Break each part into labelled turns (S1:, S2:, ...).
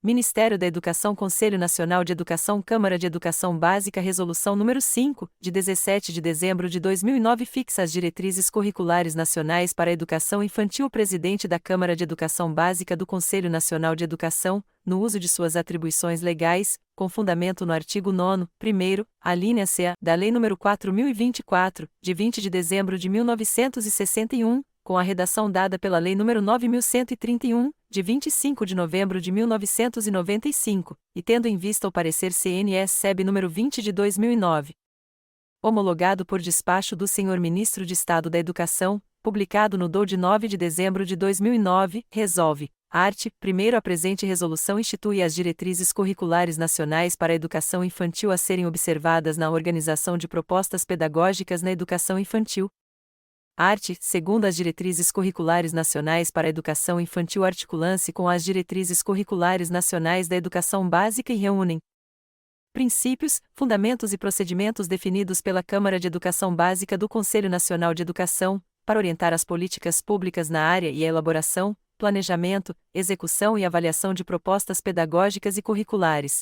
S1: Ministério da Educação, Conselho Nacional de Educação, Câmara de Educação Básica, Resolução número 5, de 17 de dezembro de 2009 fixa as diretrizes curriculares nacionais para a educação infantil. O presidente da Câmara de Educação Básica do Conselho Nacional de Educação, no uso de suas atribuições legais, com fundamento no artigo 9º, alínea C, da Lei nº 4.024, de 20 de dezembro de 1961, com a redação dada pela Lei nº 9.131, de 25 de novembro de 1995, e tendo em vista o parecer CNS-SEB nº 20 de 2009. Homologado por despacho do Senhor Ministro de Estado da Educação, publicado no DOU de 9 de dezembro de 2009, resolve: art. 1º, a presente resolução institui as diretrizes curriculares nacionais para a educação infantil a serem observadas na organização de propostas pedagógicas na educação infantil. Art. 2º, as diretrizes curriculares nacionais para a educação infantil articulam-se com as diretrizes curriculares nacionais da educação básica e reúnem princípios, fundamentos e procedimentos definidos pela Câmara de Educação Básica do Conselho Nacional de Educação, para orientar as políticas públicas na área e a elaboração, planejamento, execução e avaliação de propostas pedagógicas e curriculares.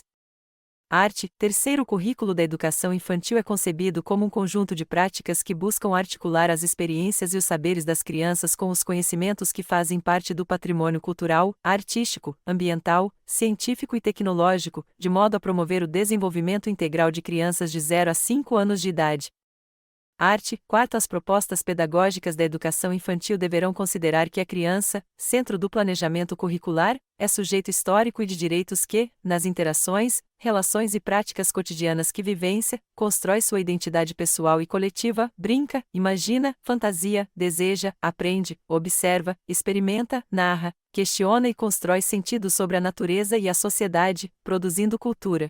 S1: Art. 3º, o currículo da educação infantil é concebido como um conjunto de práticas que buscam articular as experiências e os saberes das crianças com os conhecimentos que fazem parte do patrimônio cultural, artístico, ambiental, científico e tecnológico, de modo a promover o desenvolvimento integral de crianças de 0 a 5 anos de idade. Art. 4º, as propostas pedagógicas da educação infantil deverão considerar que a criança, centro do planejamento curricular, é sujeito histórico e de direitos que, nas interações, relações e práticas cotidianas que vivência, constrói sua identidade pessoal e coletiva, brinca, imagina, fantasia, deseja, aprende, observa, experimenta, narra, questiona e constrói sentido sobre a natureza e a sociedade, produzindo cultura.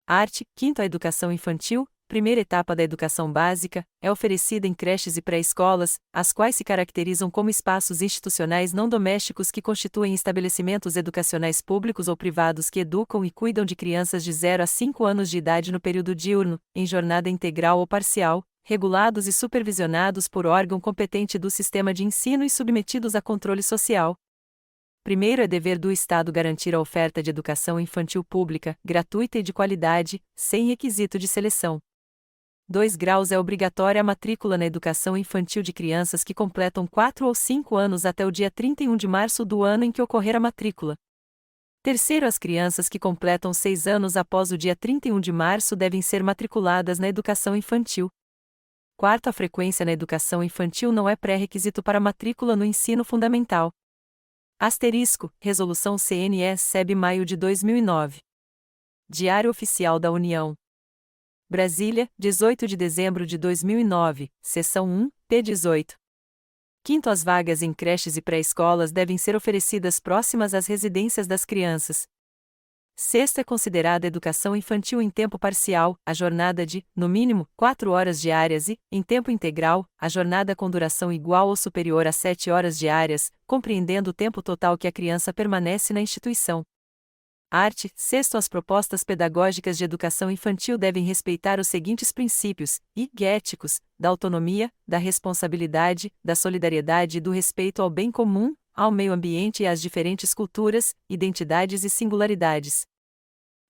S1: Art. 5º, a educação infantil, primeira etapa da educação básica, é oferecida em creches e pré-escolas, as quais se caracterizam como espaços institucionais não domésticos que constituem estabelecimentos educacionais públicos ou privados que educam e cuidam de crianças de 0 a 5 anos de idade no período diurno, em jornada integral ou parcial, regulados e supervisionados por órgão competente do sistema de ensino e submetidos a controle social. Primeiro, é dever do Estado garantir a oferta de educação infantil pública, gratuita e de qualidade, sem requisito de seleção. 2 graus, é obrigatória a matrícula na educação infantil de crianças que completam 4 ou 5 anos até o dia 31 de março do ano em que ocorrer a matrícula. Terceiro, as crianças que completam 6 anos após o dia 31 de março devem ser matriculadas na educação infantil. Quarto, a frequência na educação infantil não é pré-requisito para matrícula no ensino fundamental. Asterisco, Resolução CNS-SEB maio de 2009. Diário Oficial da União. Brasília, 18 de dezembro de 2009, Seção 1, p. 18. Quinto, as vagas em creches e pré-escolas devem ser oferecidas próximas às residências das crianças. Sexto, é considerada educação infantil em tempo parcial, a jornada de, no mínimo, 4 horas diárias e, em tempo integral, a jornada com duração igual ou superior a 7 horas diárias, compreendendo o tempo total que a criança permanece na instituição. Art. 6º, as propostas pedagógicas de educação infantil devem respeitar os seguintes princípios, éticos, da autonomia, da responsabilidade, da solidariedade e do respeito ao bem comum, ao meio ambiente e às diferentes culturas, identidades e singularidades.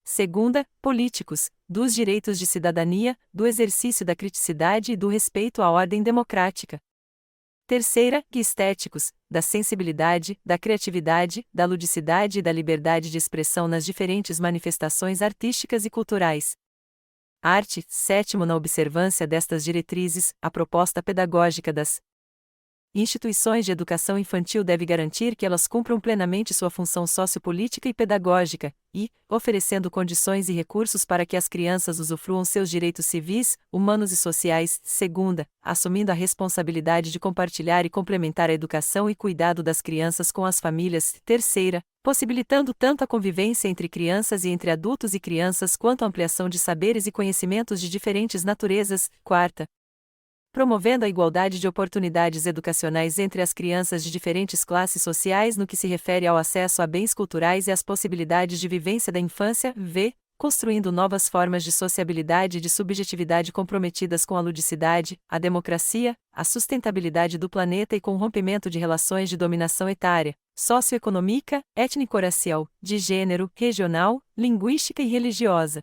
S1: Segunda, políticos, dos direitos de cidadania, do exercício da criticidade e do respeito à ordem democrática. Terceira, estéticos, da sensibilidade, da criatividade, da ludicidade e da liberdade de expressão nas diferentes manifestações artísticas e culturais. Art. 7º, na observância destas diretrizes, a proposta pedagógica das instituições de educação infantil deve garantir que elas cumpram plenamente sua função sociopolítica e pedagógica, e, oferecendo condições e recursos para que as crianças usufruam seus direitos civis, humanos e sociais. Segunda, assumindo a responsabilidade de compartilhar e complementar a educação e cuidado das crianças com as famílias. Terceira, possibilitando tanto a convivência entre crianças e entre adultos e crianças quanto a ampliação de saberes e conhecimentos de diferentes naturezas. Quarta, promovendo a igualdade de oportunidades educacionais entre as crianças de diferentes classes sociais no que se refere ao acesso a bens culturais e às possibilidades de vivência da infância. construindo novas formas de sociabilidade e de subjetividade comprometidas com a ludicidade, a democracia, a sustentabilidade do planeta e com o rompimento de relações de dominação etária, socioeconômica, étnico-racial, de gênero, regional, linguística e religiosa.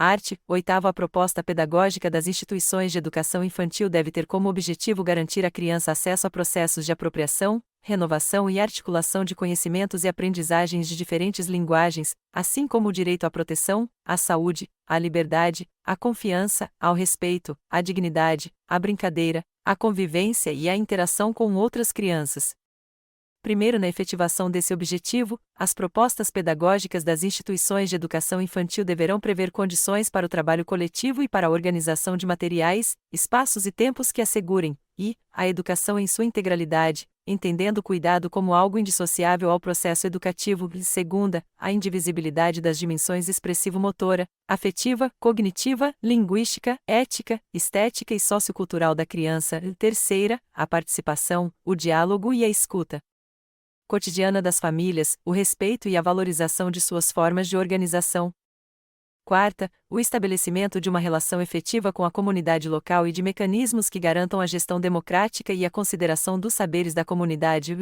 S1: Arte, oitava. A proposta pedagógica das instituições de educação infantil deve ter como objetivo garantir à criança acesso a processos de apropriação, renovação e articulação de conhecimentos e aprendizagens de diferentes linguagens, assim como o direito à proteção, à saúde, à liberdade, à confiança, ao respeito, à dignidade, à brincadeira, à convivência e à interação com outras crianças. Primeiro, na efetivação desse objetivo, as propostas pedagógicas das instituições de educação infantil deverão prever condições para o trabalho coletivo e para a organização de materiais, espaços e tempos que assegurem, a educação em sua integralidade, entendendo o cuidado como algo indissociável ao processo educativo. Segunda, a indivisibilidade das dimensões expressivo-motora, afetiva, cognitiva, linguística, ética, estética e sociocultural da criança. Terceira, a participação, o diálogo e a escuta cotidiana das famílias, o respeito e a valorização de suas formas de organização. Quarta, o estabelecimento de uma relação efetiva com a comunidade local e de mecanismos que garantam a gestão democrática e a consideração dos saberes da comunidade.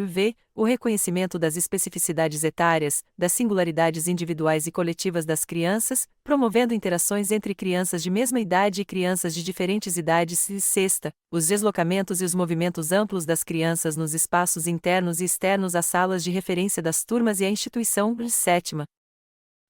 S1: O reconhecimento das especificidades etárias, das singularidades individuais e coletivas das crianças, promovendo interações entre crianças de mesma idade e crianças de diferentes idades. E sexta, os deslocamentos e os movimentos amplos das crianças nos espaços internos e externos às salas de referência das turmas e à instituição. Sétima,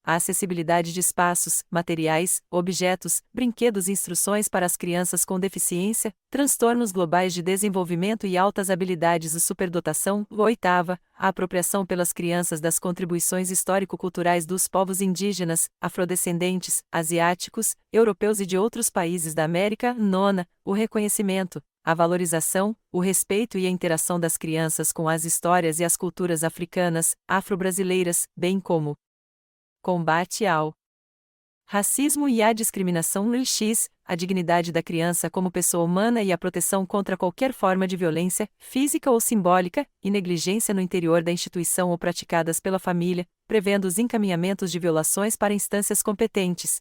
S1: a acessibilidade de espaços, materiais, objetos, brinquedos e instruções para as crianças com deficiência, transtornos globais de desenvolvimento e altas habilidades e superdotação. Oitava, a apropriação pelas crianças das contribuições histórico-culturais dos povos indígenas, afrodescendentes, asiáticos, europeus e de outros países da América. Nona, o reconhecimento, a valorização, o respeito e a interação das crianças com as histórias e as culturas africanas, afro-brasileiras, bem como combate ao racismo e à discriminação. X, a dignidade da criança como pessoa humana e a proteção contra qualquer forma de violência, física ou simbólica, e negligência no interior da instituição ou praticadas pela família, prevendo os encaminhamentos de violações para instâncias competentes.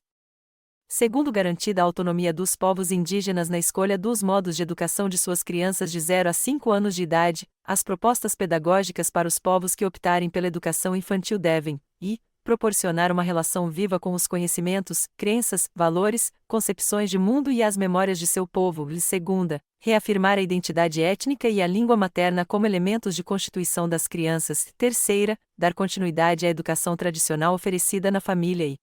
S1: Segundo, garantida a autonomia dos povos indígenas na escolha dos modos de educação de suas crianças de 0 a 5 anos de idade, as propostas pedagógicas para os povos que optarem pela educação infantil devem, proporcionar uma relação viva com os conhecimentos, crenças, valores, concepções de mundo e as memórias de seu povo. Segunda, reafirmar a identidade étnica e a língua materna como elementos de constituição das crianças. Terceira, dar continuidade à educação tradicional oferecida na família e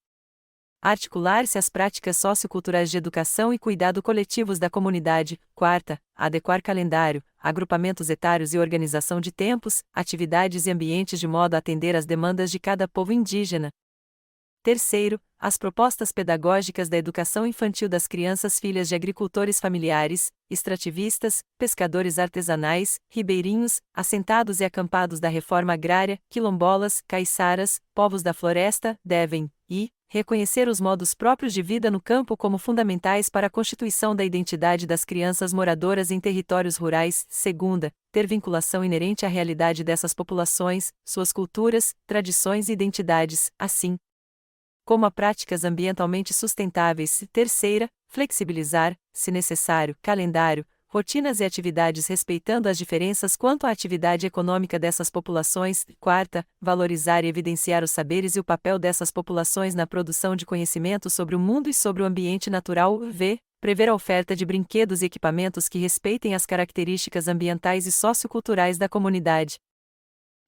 S1: articular-se às práticas socioculturais de educação e cuidado coletivos da comunidade. Quarta, adequar calendário, agrupamentos etários e organização de tempos, atividades e ambientes de modo a atender às demandas de cada povo indígena. Terceiro, as propostas pedagógicas da educação infantil das crianças filhas de agricultores familiares, extrativistas, pescadores artesanais, ribeirinhos, assentados e acampados da reforma agrária, quilombolas, caiçaras, povos da floresta, devem, reconhecer os modos próprios de vida no campo como fundamentais para a constituição da identidade das crianças moradoras em territórios rurais. Segunda, ter vinculação inerente à realidade dessas populações, suas culturas, tradições e identidades, assim como a práticas ambientalmente sustentáveis. Terceira, flexibilizar, se necessário, calendário, rotinas e atividades respeitando as diferenças quanto à atividade econômica dessas populações. Quarta, valorizar e evidenciar os saberes e o papel dessas populações na produção de conhecimento sobre o mundo e sobre o ambiente natural. Prever a oferta de brinquedos e equipamentos que respeitem as características ambientais e socioculturais da comunidade.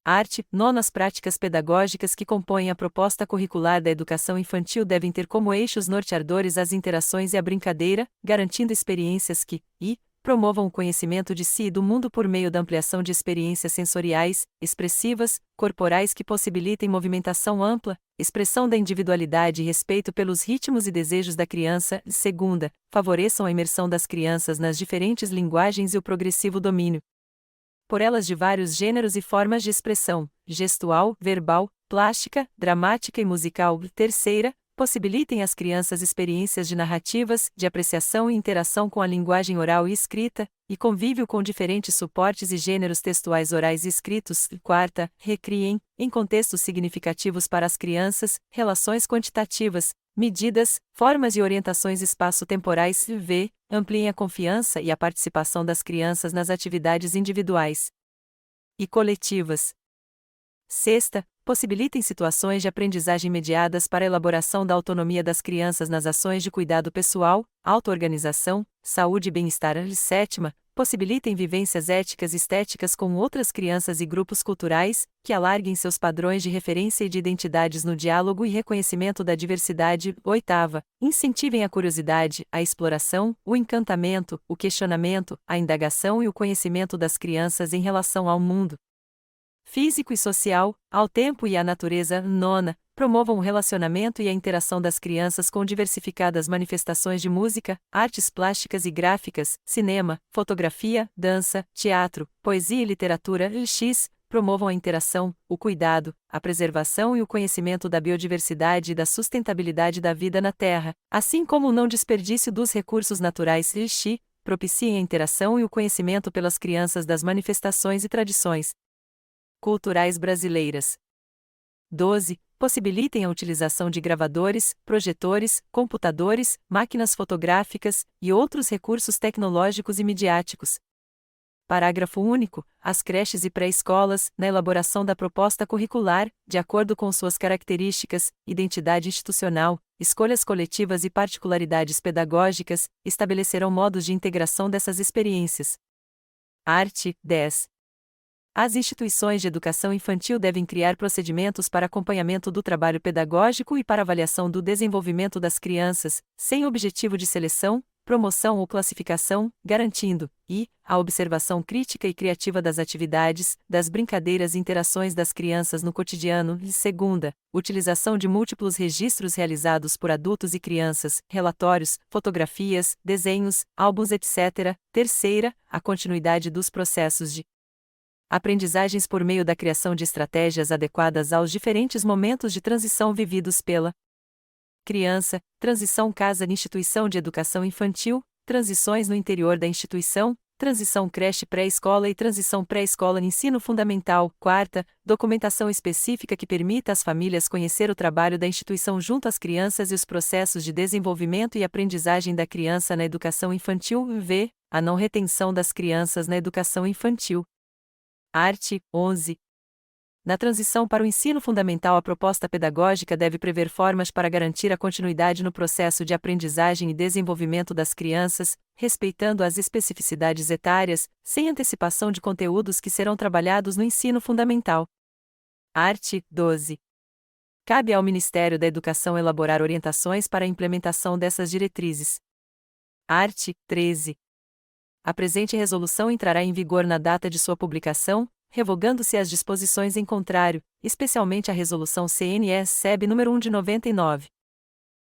S1: Arte. As práticas pedagógicas que compõem a proposta curricular da educação infantil devem ter como eixos norteadores as interações e a brincadeira, garantindo experiências que, promovam o conhecimento de si e do mundo por meio da ampliação de experiências sensoriais, expressivas, corporais que possibilitem movimentação ampla, expressão da individualidade e respeito pelos ritmos e desejos da criança. Segunda, favoreçam a imersão das crianças nas diferentes linguagens e o progressivo domínio por elas de vários gêneros e formas de expressão, gestual, verbal, plástica, dramática e musical. Terceira, possibilitem às crianças experiências de narrativas, de apreciação e interação com a linguagem oral e escrita, e convívio com diferentes suportes e gêneros textuais orais e escritos. Quarta, recriem, em contextos significativos para as crianças, relações quantitativas, medidas, formas e orientações espaço-temporais. V. Ampliem a confiança e a participação das crianças nas atividades individuais e coletivas. Sexta, possibilitem situações de aprendizagem mediadas para a elaboração da autonomia das crianças nas ações de cuidado pessoal, auto-organização, saúde e bem-estar. Sétima, possibilitem vivências éticas e estéticas com outras crianças e grupos culturais, que alarguem seus padrões de referência e de identidades no diálogo e reconhecimento da diversidade. Oitava, incentivem a curiosidade, a exploração, o encantamento, o questionamento, a indagação e o conhecimento das crianças em relação ao mundo físico e social, ao tempo e à natureza. Nona, promovam o relacionamento e a interação das crianças com diversificadas manifestações de música, artes plásticas e gráficas, cinema, fotografia, dança, teatro, poesia e literatura. X, promovam a interação, o cuidado, a preservação e o conhecimento da biodiversidade e da sustentabilidade da vida na Terra, assim como o não desperdício dos recursos naturais. X, propiciem a interação e o conhecimento pelas crianças das manifestações e tradições culturais brasileiras. 12. Possibilitem a utilização de gravadores, projetores, computadores, máquinas fotográficas e outros recursos tecnológicos e midiáticos. Parágrafo único. As creches e pré-escolas, na elaboração da proposta curricular, de acordo com suas características, identidade institucional, escolhas coletivas e particularidades pedagógicas, estabelecerão modos de integração dessas experiências. Art. 10. As instituições de educação infantil devem criar procedimentos para acompanhamento do trabalho pedagógico e para avaliação do desenvolvimento das crianças, sem objetivo de seleção, promoção ou classificação, garantindo, a observação crítica e criativa das atividades, das brincadeiras e interações das crianças no cotidiano. E segunda, utilização de múltiplos registros realizados por adultos e crianças, relatórios, fotografias, desenhos, álbuns, etc. Terceira, a continuidade dos processos de aprendizagens por meio da criação de estratégias adequadas aos diferentes momentos de transição vividos pela criança, transição casa-instituição de educação infantil, transições no interior da instituição, transição creche pré-escola e transição pré-escola ensino fundamental. Quarta, documentação específica que permita às famílias conhecer o trabalho da instituição junto às crianças e os processos de desenvolvimento e aprendizagem da criança na educação infantil. V. A não retenção das crianças na educação infantil. Art. 11. Na transição para o ensino fundamental, a proposta pedagógica deve prever formas para garantir a continuidade no processo de aprendizagem e desenvolvimento das crianças, respeitando as especificidades etárias, sem antecipação de conteúdos que serão trabalhados no ensino fundamental. Art. 12. Cabe ao Ministério da Educação elaborar orientações para a implementação dessas diretrizes. Art. 13. A presente resolução entrará em vigor na data de sua publicação, revogando-se as disposições em contrário, especialmente a Resolução CNS-SEB nº 1 de 99.